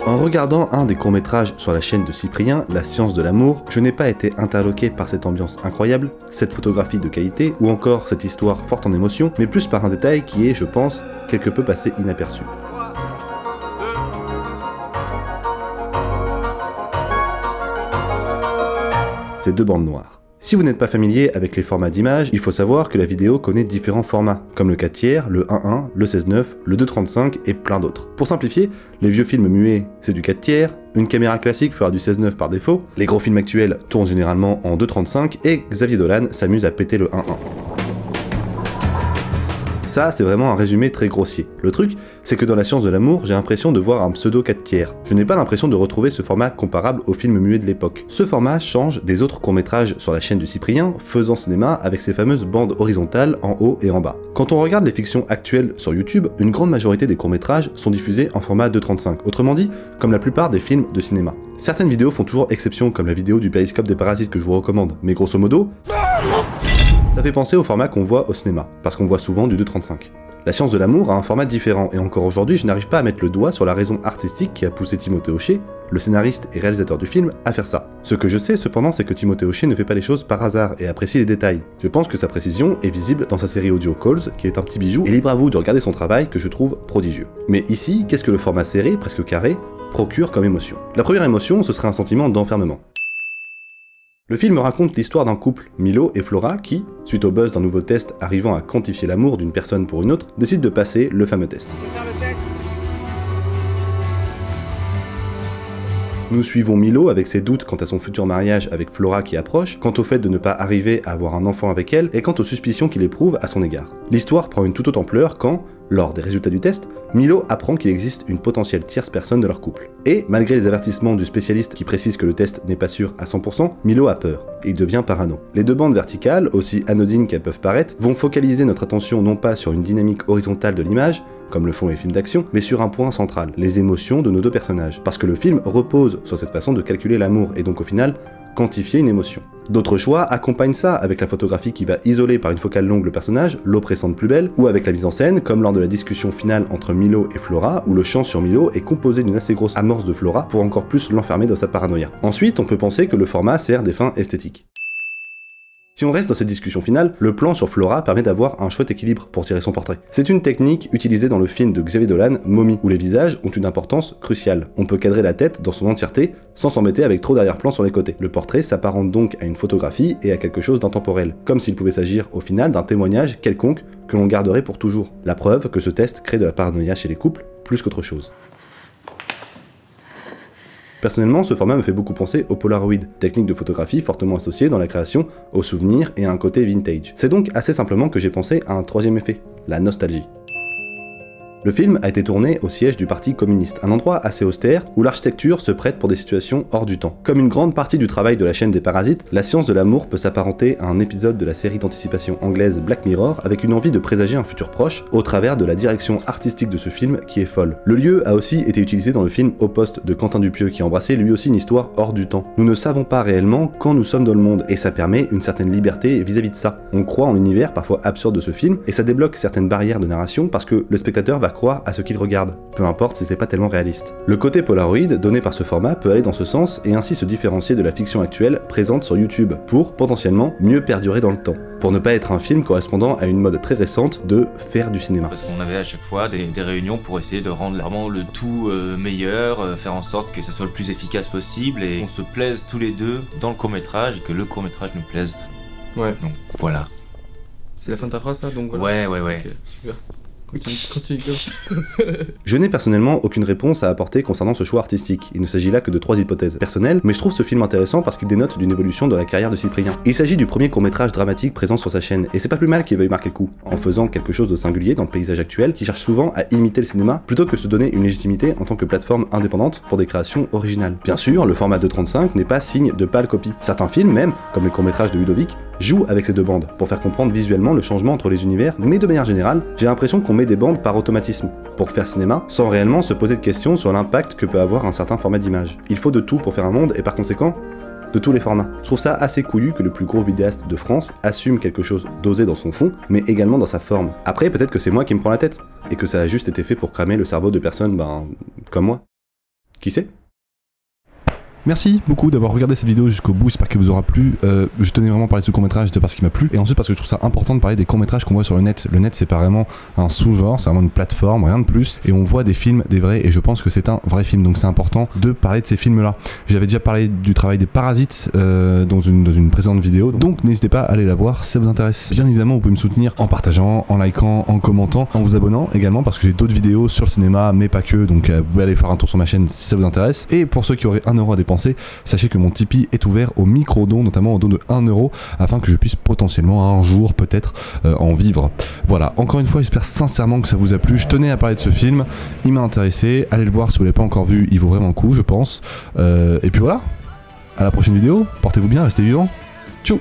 En regardant un des courts-métrages sur la chaîne de Cyprien, La science de l'amour, je n'ai pas été interloqué par cette ambiance incroyable, cette photographie de qualité, ou encore cette histoire forte en émotion, mais plus par un détail qui est, je pense, quelque peu passé inaperçu. Ces deux bandes noires. Si vous n'êtes pas familier avec les formats d'image, il faut savoir que la vidéo connaît différents formats, comme le 4:3, le 1:1, le 16:9, le 2:35 et plein d'autres. Pour simplifier, les vieux films muets, c'est du 4:3, une caméra classique fera du 16:9 par défaut, les gros films actuels tournent généralement en 2:35 et Xavier Dolan s'amuse à péter le 1:1. Ça, c'est vraiment un résumé très grossier. Le truc, c'est que dans La science de l'amour, j'ai l'impression de voir un pseudo 4:3. Je n'ai pas l'impression de retrouver ce format comparable aux films muets de l'époque. Ce format change des autres courts-métrages sur la chaîne du Cyprien, faisant cinéma avec ses fameuses bandes horizontales en haut et en bas. Quand on regarde les fictions actuelles sur YouTube, une grande majorité des courts-métrages sont diffusés en format 2:35, autrement dit, comme la plupart des films de cinéma. Certaines vidéos font toujours exception, comme la vidéo du périscope des parasites que je vous recommande, mais grosso modo, ça fait penser au format qu'on voit au cinéma, parce qu'on voit souvent du 2:35. La science de l'amour a un format différent, et encore aujourd'hui, je n'arrive pas à mettre le doigt sur la raison artistique qui a poussé Timothée Hochet, le scénariste et réalisateur du film, à faire ça. Ce que je sais cependant, c'est que Timothée Hochet ne fait pas les choses par hasard et apprécie les détails. Je pense que sa précision est visible dans sa série audio Calls, qui est un petit bijou, et libre à vous de regarder son travail que je trouve prodigieux. Mais ici, qu'est-ce que le format serré, presque carré, procure comme émotion? La première émotion, ce serait un sentiment d'enfermement. Le film raconte l'histoire d'un couple, Milo et Flora, qui, suite au buzz d'un nouveau test arrivant à quantifier l'amour d'une personne pour une autre, décident de passer le fameux test. Nous suivons Milo avec ses doutes quant à son futur mariage avec Flora qui approche, quant au fait de ne pas arriver à avoir un enfant avec elle, et quant aux suspicions qu'il éprouve à son égard. L'histoire prend une toute autre ampleur quand, lors des résultats du test, Milo apprend qu'il existe une potentielle tierce personne de leur couple. Et, malgré les avertissements du spécialiste qui précise que le test n'est pas sûr à 100%, Milo a peur, et il devient parano. Les deux bandes verticales, aussi anodines qu'elles peuvent paraître, vont focaliser notre attention non pas sur une dynamique horizontale de l'image, comme le font les films d'action, mais sur un point central, les émotions de nos deux personnages. Parce que le film repose sur cette façon de calculer l'amour, et donc au final, quantifier une émotion. D'autres choix accompagnent ça avec la photographie qui va isoler par une focale longue le personnage, l'oppressante plus belle, ou avec la mise en scène, comme lors de la discussion finale entre Milo et Flora, où le chant sur Milo est composé d'une assez grosse amorce de Flora pour encore plus l'enfermer dans sa paranoïa. Ensuite, on peut penser que le format sert des fins esthétiques. Si on reste dans cette discussion finale, le plan sur Flora permet d'avoir un chouette équilibre pour tirer son portrait. C'est une technique utilisée dans le film de Xavier Dolan, Mommy, où les visages ont une importance cruciale. On peut cadrer la tête dans son entièreté sans s'embêter avec trop d'arrière-plan sur les côtés. Le portrait s'apparente donc à une photographie et à quelque chose d'intemporel, comme s'il pouvait s'agir au final d'un témoignage quelconque que l'on garderait pour toujours. La preuve que ce test crée de la paranoïa chez les couples plus qu'autre chose. Personnellement, ce format me fait beaucoup penser au Polaroid, technique de photographie fortement associée dans la création aux souvenirs et à un côté vintage. C'est donc assez simplement que j'ai pensé à un troisième effet, la nostalgie. Le film a été tourné au siège du Parti communiste, un endroit assez austère où l'architecture se prête pour des situations hors du temps. Comme une grande partie du travail de la chaîne des Parasites, La science de l'amour peut s'apparenter à un épisode de la série d'anticipation anglaise Black Mirror avec une envie de présager un futur proche au travers de la direction artistique de ce film qui est folle. Le lieu a aussi été utilisé dans le film Au poste de Quentin Dupieux qui embrassait lui aussi une histoire hors du temps. Nous ne savons pas réellement quand nous sommes dans le monde et ça permet une certaine liberté vis-à-vis de ça. On croit en l'univers parfois absurde de ce film et ça débloque certaines barrières de narration parce que le spectateur va croire à ce qu'il regarde, peu importe si c'est pas tellement réaliste. Le côté Polaroid donné par ce format peut aller dans ce sens et ainsi se différencier de la fiction actuelle présente sur YouTube pour, potentiellement, mieux perdurer dans le temps. Pour ne pas être un film correspondant à une mode très récente de faire du cinéma. Parce qu'on avait à chaque fois des réunions pour essayer de rendre vraiment le tout meilleur, faire en sorte que ça soit le plus efficace possible et qu'on se plaise tous les deux dans le court-métrage et que le court-métrage nous plaise. Ouais. Donc voilà. C'est la fin de ta phrase ça donc voilà. Ouais. Ok, super. Continue comme ça. Je n'ai personnellement aucune réponse à apporter concernant ce choix artistique. Il ne s'agit là que de 3 hypothèses personnelles, mais je trouve ce film intéressant parce qu'il dénote d'une évolution de la carrière de Cyprien. Il s'agit du premier court-métrage dramatique présent sur sa chaîne, et c'est pas plus mal qu'il veuille marquer le coup, en faisant quelque chose de singulier dans le paysage actuel qui cherche souvent à imiter le cinéma plutôt que se donner une légitimité en tant que plateforme indépendante pour des créations originales. Bien sûr, le format 2:35 n'est pas signe de pâle copie. Certains films, même, comme les courts-métrages de Ludovic, jouent avec ces deux bandes, pour faire comprendre visuellement le changement entre les univers, mais de manière générale, j'ai l'impression qu'on met des bandes par automatisme, pour faire cinéma, sans réellement se poser de questions sur l'impact que peut avoir un certain format d'image. Il faut de tout pour faire un monde, et par conséquent, de tous les formats. Je trouve ça assez couillu que le plus gros vidéaste de France assume quelque chose d'osé dans son fond, mais également dans sa forme. Après, peut-être que c'est moi qui me prends la tête, et que ça a juste été fait pour cramer le cerveau de personnes, comme moi. Qui sait ? Merci beaucoup d'avoir regardé cette vidéo jusqu'au bout, j'espère qu'elle vous aura plu. Je tenais vraiment à parler de ce court-métrage parce qu'il m'a plu, et ensuite parce que je trouve ça important de parler des courts-métrages qu'on voit sur le net. Le net, c'est pas vraiment un sous-genre, c'est vraiment une plateforme, rien de plus, et on voit des films, des vrais, et je pense que c'est un vrai film, donc c'est important de parler de ces films-là. J'avais déjà parlé du travail des Parasites dans une précédente vidéo, donc n'hésitez pas à aller la voir si ça vous intéresse. Bien évidemment, vous pouvez me soutenir en partageant, en likant, en commentant, en vous abonnant également, parce que j'ai d'autres vidéos sur le cinéma, mais pas que, donc vous pouvez aller faire un tour sur ma chaîne si ça vous intéresse. Et pour ceux qui auraient 1 € à dépenser, sachez que mon Tipeee est ouvert aux micro-dons, notamment aux dons de 1 €, afin que je puisse potentiellement un jour peut-être en vivre. Voilà, encore une fois, j'espère sincèrement que ça vous a plu. Je tenais à parler de ce film, il m'a intéressé, allez le voir si vous ne l'avez pas encore vu, il vaut vraiment le coup je pense. Et puis voilà, à la prochaine vidéo, portez-vous bien, restez vivants, tchou.